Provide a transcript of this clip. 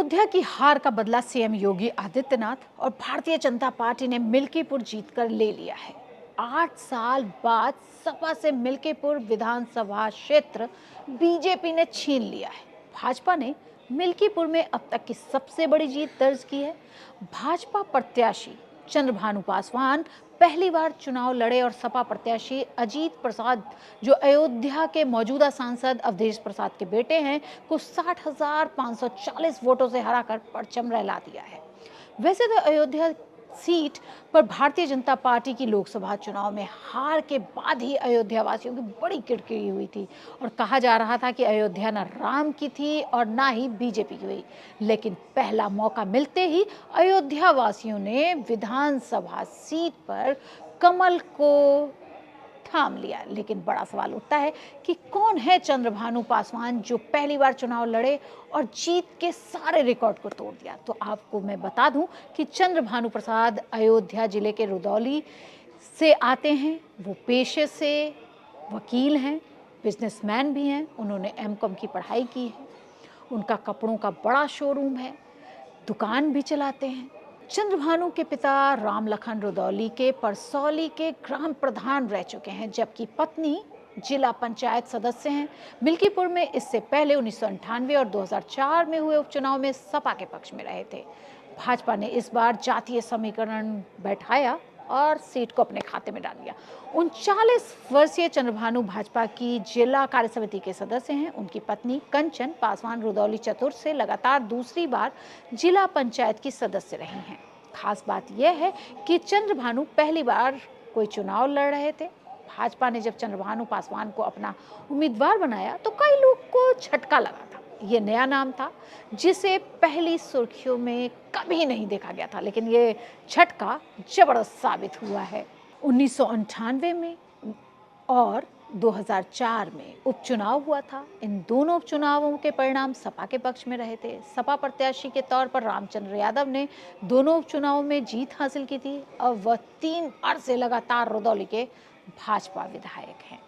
अयोध्या की हार का बदला सीएम योगी आदित्यनाथ और भारतीय जनता पार्टी ने मिल्कीपुर जीतकर ले लिया है। 8 साल बाद सपा से मिल्कीपुर विधानसभा क्षेत्र बीजेपी ने छीन लिया है। भाजपा ने मिल्कीपुर में अब तक की सबसे बड़ी जीत दर्ज की है। भाजपा प्रत्याशी चंद्रभानु पासवान पहली बार चुनाव लड़े और सपा प्रत्याशी अजीत प्रसाद, जो अयोध्या के मौजूदा सांसद अवधेश प्रसाद के बेटे हैं, को 60,540 वोटों से हराकर परचम लहरा दिया है। वैसे तो अयोध्या सीट पर भारतीय जनता पार्टी की लोकसभा चुनाव में हार के बाद ही अयोध्या वासियों की बड़ी किरकिरी हुई थी और कहा जा रहा था कि अयोध्या न राम की थी और ना ही बीजेपी की हुई। लेकिन पहला मौका मिलते ही अयोध्या वासियों ने विधानसभा सीट पर कमल को थाम लिया। लेकिन बड़ा सवाल उठता है कि कौन है चंद्रभानु पासवान, जो पहली बार चुनाव लड़े और जीत के सारे रिकॉर्ड को तोड़ दिया। तो आपको मैं बता दूं कि चंद्रभानु प्रसाद अयोध्या जिले के रुदौली से आते हैं। वो पेशे से वकील हैं, बिजनेसमैन भी हैं। उन्होंने एमकॉम की पढ़ाई की है। उनका कपड़ों का बड़ा शोरूम है, दुकान भी चलाते हैं। चंद्रभानु के पिता राम लखन रुदौली के परसौली के ग्राम प्रधान रह चुके हैं, जबकि पत्नी जिला पंचायत सदस्य हैं। मिल्कीपुर में इससे पहले 1998 और 2004 में हुए उपचुनाव में सपा के पक्ष में रहे थे। भाजपा ने इस बार जातीय समीकरण बैठाया और सीट को अपने खाते में डाल लिया। 39 वर्षीय चंद्रभानु भाजपा की जिला कार्य समिति के सदस्य हैं। उनकी पत्नी कंचन पासवान रुदौली चतुर्थ से लगातार दूसरी बार जिला पंचायत की सदस्य रही हैं। खास बात यह है कि चंद्रभानु पहली बार कोई चुनाव लड़ रहे थे। भाजपा ने जब चंद्रभानु पासवान को अपना उम्मीदवार बनाया तो कई लोग को झटका लगा था। ये नया नाम था जिसे पहली सुर्खियों में कभी नहीं देखा गया था, लेकिन ये झटका जबरदस्त साबित हुआ है। 1998 में और 2004 में उपचुनाव हुआ था। इन दोनों उपचुनावों के परिणाम सपा के पक्ष में रहे थे। सपा प्रत्याशी के तौर पर रामचंद्र यादव ने दोनों उपचुनावों में जीत हासिल की थी और वह 3 बार से लगातार रुदौली के भाजपा विधायक हैं।